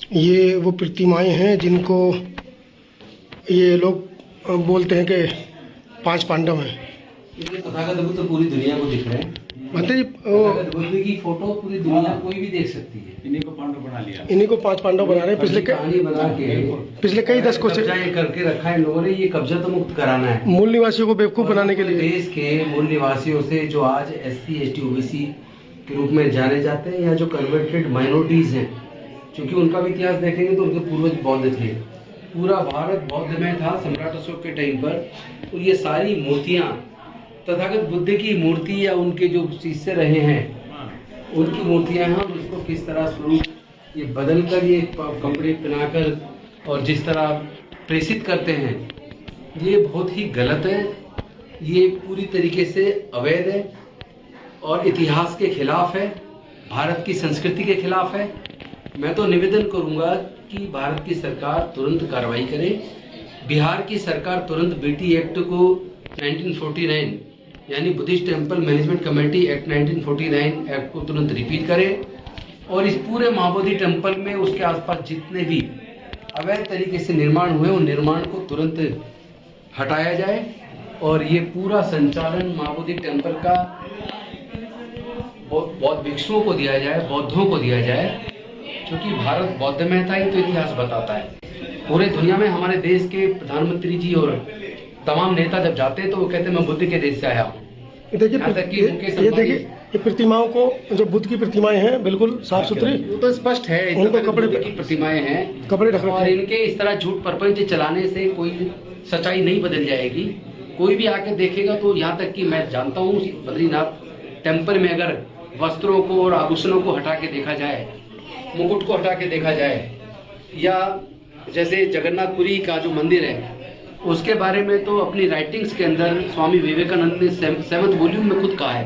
ये वो प्रतिमाएं हैं जिनको ये लोग बोलते हैं कि 5 पांडव हैं। ये तथागत बुद्ध तो पूरी दुनिया को दिख रहे हैं। मतलब तथागत बुद्ध की फोटो पूरी दुनिया कोई भी देख सकती है। इन्हीं को पांडव बना लिया, इन्हीं को 5 पांडव बना रहे हैं। कहानी बना के पिछले कई दशकों से कब्जा ये करके रखा है इन लोगों ने। ये कब्जा तो मुक्त कराना है मूल निवासियों को बेवकूफ बनाने के लिए। देश के मूल निवासियों से जो आज SC ST OBC के रूप में जाने जाते हैं या जो कन्वर्टेड माइनॉरिटीज हैं, क्योंकि उनका भी इतिहास देखेंगे तो उनके पूर्वज बौद्ध थे। पूरा भारत बौद्ध में था सम्राट अशोक के टाइम पर। तो ये सारी मूर्तियाँ तथागत बुद्ध की मूर्ति या उनके जो शिष्य रहे हैं उनकी मूर्तियाँ हैं। और उसको किस तरह स्वरूप ये बदल कर ये कपड़े पहनाकर और जिस तरह प्रेषित करते हैं, ये बहुत ही गलत है। ये पूरी तरीके से अवैध है और इतिहास के खिलाफ है, भारत की संस्कृति के खिलाफ है। मैं तो निवेदन करूंगा कि भारत की सरकार तुरंत कार्रवाई करे। बिहार की सरकार तुरंत BT एक्ट को 1949 यानी Buddhist temple management committee act 1949 act को तुरंत रिपीट करे और इस पूरे महाबोधि टेम्पल में उसके आसपास जितने भी अवैध तरीके से निर्माण हुए उन निर्माण को तुरंत हटाया जाए और ये पूरा संचालन महाबोधि टेम्पल का बौद्ध भिक्षुओं को दिया जाए, बौद्धों को दिया जाए, क्योंकि भारत बौद्ध में था। ही तो इतिहास बताता है। पूरे दुनिया में हमारे देश के प्रधानमंत्री जी और तमाम नेता जब जाते हैं तो वो कहते हैं मैं बुद्ध के देश से आया हूँ। देखिए ये प्रतिमाओं को, जो बुद्ध की प्रतिमाएं हैं बिल्कुल साफ सुथरी, वो तो स्पष्ट है। उनको कपड़े की प्रतिमाएं हैं, कपड़े ढक और इनके इस तरह झूठ प्रपंच चलाने से कोई सच्चाई नहीं बदल जाएगी। कोई भी आके देखेगा तो यहाँ तक कि मैं जानता हूँ बद्रीनाथ टेम्पल में अगर वस्त्रों को और आभूषणों को हटा के देखा जाए, मुकुट को हटा के देखा जाए, या जैसे जगन्नाथपुरी का जो मंदिर है उसके बारे में तो अपनी राइटिंग्स के अंदर स्वामी विवेकानंद ने 7th वॉल्यूम में खुद कहा है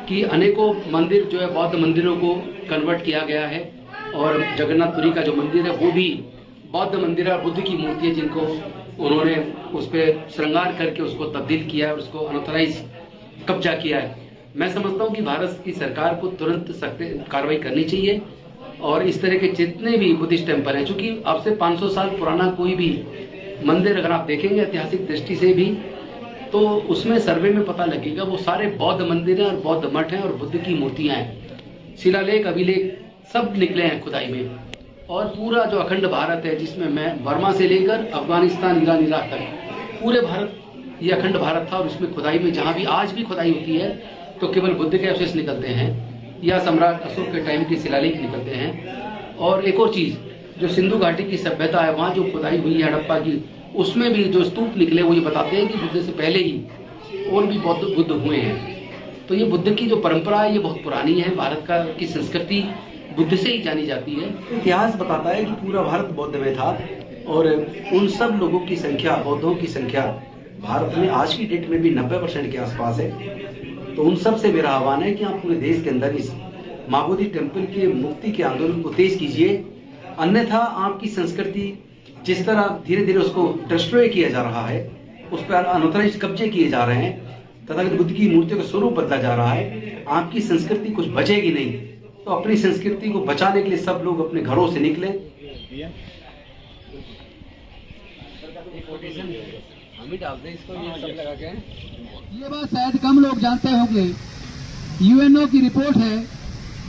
कि अनेकों मंदिर जो है बौद्ध मंदिरों को कन्वर्ट किया गया है और जगन्नाथपुरी का जो मंदिर है वो भी बौद्ध मंदिर है। बुद्ध की मूर्ति है जिनको उन्होंने उस पर श्रृंगार करके उसको तब्दील किया है, उसको अनऑथराइज कब्जा किया है। मैं समझता हूँ कि भारत की सरकार को तुरंत सख्त कार्रवाई करनी चाहिए और इस तरह के जितने भी बुद्धिस्ट टेम्पल हैं, चूंकि अब से 500 साल पुराना कोई भी मंदिर अगर आप देखेंगे ऐतिहासिक दृष्टि से भी तो उसमें सर्वे में पता लगेगा वो सारे बौद्ध मंदिर हैं और बौद्ध मठ हैं और बुद्ध की मूर्तियां हैं। शिलालेख अभिलेख सब निकले हैं खुदाई में। और पूरा जो अखंड भारत है जिसमें मैं वर्मा से लेकर अफगानिस्तान, ईरान, इराक तक पूरे भारत ये अखंड भारत था और इसमें खुदाई में जहाँ भी आज भी खुदाई होती है तो केवल बुद्ध के अवशेष निकलते हैं या सम्राट अशोक के टाइम के शिलालेख निकलते हैं। और एक और चीज़, जो सिंधु घाटी की सभ्यता है वहाँ जो खुदाई हुई है हड़प्पा की, उसमें भी जो स्तूप निकले वो ये बताते हैं कि बुद्ध से पहले ही और भी बुद्ध हुए हैं। तो ये बुद्ध की जो परंपरा है ये बहुत पुरानी है। भारत की संस्कृति बुद्ध से ही जानी जाती है। इतिहास बताता है कि पूरा भारत बौद्ध में था और उन सब लोगों की संख्या, बौद्धों की संख्या भारत में आज की डेट में भी 90% के आसपास है। तो उन सब से मेरा आह्वान है कि आप पूरे देश के अंदर इस महाबोधि टेम्पल के मुक्ति के आंदोलन को तेज कीजिए, अन्यथा आपकी संस्कृति जिस तरह धीरे धीरे उसको डिस्ट्रॉय किया जा रहा है, उस पर अनऑथराइज्ड कब्जे किए जा रहे हैं तथा बुद्ध की मूर्तियों का स्वरूप बदला जा रहा है, आपकी संस्कृति कुछ बचेगी नहीं। तो अपनी संस्कृति को बचाने के लिए सब लोग अपने घरों से निकले। ये बात शायद कम लोग जानते होंगे, UNO की रिपोर्ट है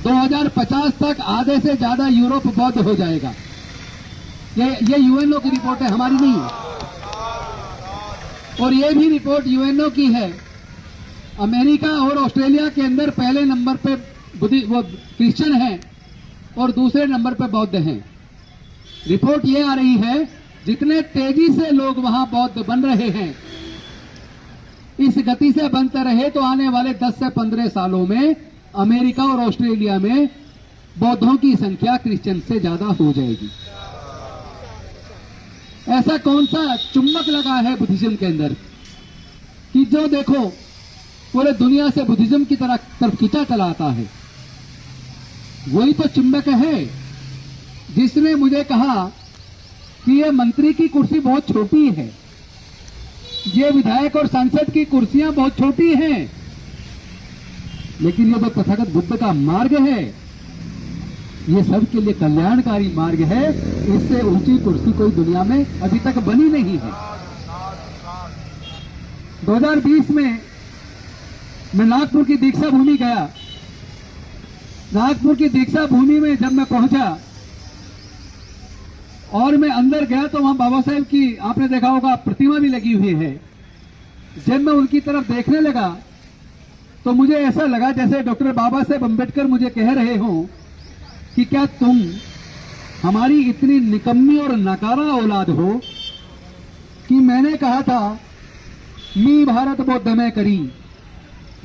2050 तक आधे से ज्यादा यूरोप बौद्ध हो जाएगा। ये UNO की रिपोर्ट है, हमारी नहीं है। और ये भी रिपोर्ट UNO की है। अमेरिका और ऑस्ट्रेलिया के अंदर पहले नंबर पे वो क्रिश्चियन हैं और दूसरे नंबर पे बौद्ध हैं। रिपोर्ट ये आ रही है जितने तेजी से लोग वहां बौद्ध बन रहे हैं, इस गति से बनते रहे तो आने वाले 10 से 15 सालों में अमेरिका और ऑस्ट्रेलिया में बौद्धों की संख्या क्रिश्चियन से ज्यादा हो जाएगी। ऐसा कौन सा चुम्बक लगा है बुद्धिज्म के अंदर कि जो देखो पूरे दुनिया से बुद्धिज्म की तरफ खींचा चला आता है। वही तो चुंबक है जिसने मुझे कहा कि ये मंत्री की कुर्सी बहुत छोटी है, ये विधायक और सांसद की कुर्सियां बहुत छोटी हैं, लेकिन ये तो तथागत बुद्ध का मार्ग है, ये सबके लिए कल्याणकारी मार्ग है। इससे ऊंची कुर्सी कोई दुनिया में अभी तक बनी नहीं है। 2020 में मैं नागपुर की दीक्षा भूमि गया। नागपुर की दीक्षा भूमि में जब मैं पहुंचा और मैं अंदर गया तो वहां बाबा साहेब की आपने देखा होगा प्रतिमा भी लगी हुई है। जब मैं उनकी तरफ देखने लगा तो मुझे ऐसा लगा जैसे डॉक्टर बाबा साहेब अम्बेडकर मुझे कह रहे हो कि क्या तुम हमारी इतनी निकम्मी और नकारा औलाद हो कि मैंने कहा था मी भारत बौद्ध में करी,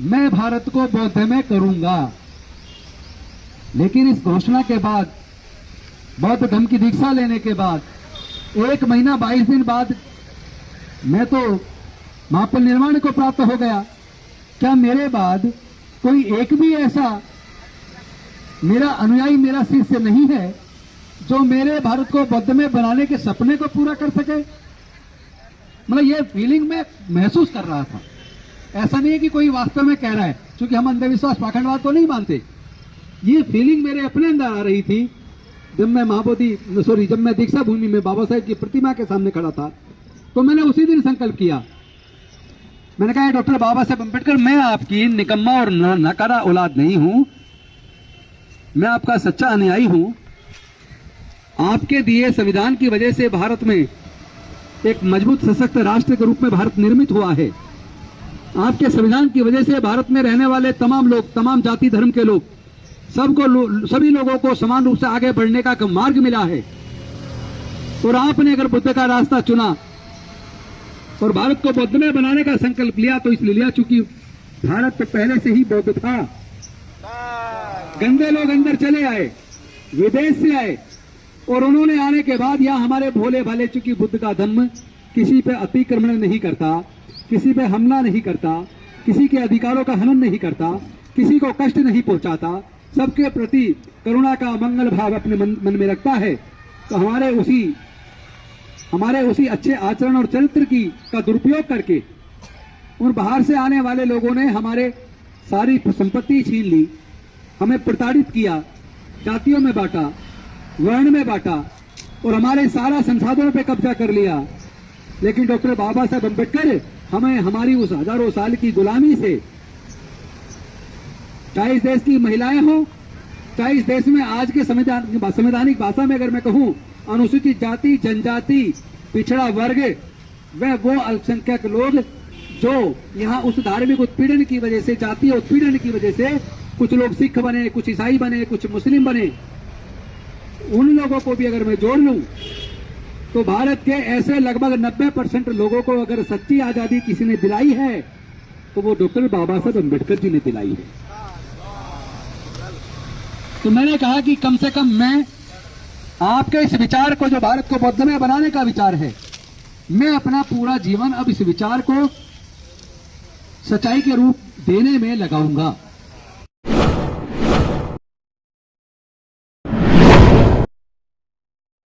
मैं भारत को बौद्ध में करूंगा। लेकिन इस घोषणा के बाद, बौद्ध धर्म की दीक्षा लेने के बाद 1 महीना 22 दिन बाद मैं तो महापल निर्माण को प्राप्त हो गया। क्या मेरे बाद कोई एक भी ऐसा मेरा अनुयायी, मेरा शिष्य नहीं है जो मेरे भारत को बौद्ध में बनाने के सपने को पूरा कर सके? मतलब ये फीलिंग मैं महसूस कर रहा था। ऐसा नहीं है कि कोई वास्तव में कह रहा है, क्योंकि हम अंधविश्वास पाखंडवाद को नहीं मानते। ये फीलिंग मेरे अपने अंदर आ रही थी जब मैं दीक्षा भूमि में बाबा साहेब की प्रतिमा के सामने खड़ा था। तो मैंने उसी दिन संकल्प किया। मैंने कहा डॉक्टर बाबा साहेब अम्बेडकर, मैं आपकी निकम्मा और नकारा औलाद नहीं हूं, मैं आपका सच्चा अनुयायी हूं। आपके दिए संविधान की वजह से भारत में एक मजबूत सशक्त राष्ट्र के रूप में भारत निर्मित हुआ है। आपके संविधान की वजह से भारत में रहने वाले तमाम लोग, तमाम जाति धर्म के लोग, सभी लोगों को समान रूप से आगे बढ़ने का मार्ग मिला है। और आपने अगर बुद्ध का रास्ता चुना और भारत को बौद्ध में बनाने का संकल्प लिया तो इसलिए लिया चूंकि भारत तो पहले से ही बौद्ध था। गंदे लोग अंदर चले आए, विदेश से आए, और उन्होंने आने के बाद यहाँ हमारे भोले भाले, चूंकि बुद्ध का धर्म किसी पे अतिक्रमण नहीं करता, किसी पे हमला नहीं करता, किसी के अधिकारों का हनन नहीं करता, किसी को कष्ट नहीं पहुंचाता, सबके प्रति करुणा का मंगल भाव अपने मन में रखता है। तो हमारे उसी अच्छे आचरण और चरित्र का दुरुपयोग करके उन बाहर से आने वाले लोगों ने हमारे सारी संपत्ति छीन ली, हमें प्रताड़ित किया, जातियों में बांटा, वर्ण में बांटा और हमारे सारा संसाधनों पे कब्जा कर लिया। लेकिन डॉक्टर बाबा साहेब अम्बेडकर हमें हमारी उस हजारों साल की गुलामी से, चाहे इस देश की महिलाएं हो, चाहे इस देश में आज के संवैधानिक भाषा में अगर मैं कहूं अनुसूचित जाति, जनजाति, पिछड़ा वर्ग, वह वो अल्पसंख्यक लोग जो यहाँ उस धार्मिक उत्पीड़न की वजह से, जातीय उत्पीड़न की वजह से कुछ लोग सिख बने, कुछ ईसाई बने, कुछ मुस्लिम बने, उन लोगों को भी अगर मैं जोड़ लूं तो भारत के ऐसे लगभग 90% लोगों को अगर सच्ची आजादी किसी ने दिलाई है तो वो डॉक्टर बाबा साहब अम्बेडकर जी ने दिलाई है। तो मैंने कहा कि कम से कम मैं आपके इस विचार को, जो भारत को बौद्ध में बनाने का विचार है, मैं अपना पूरा जीवन अब इस विचार को सच्चाई के रूप देने में लगाऊंगा।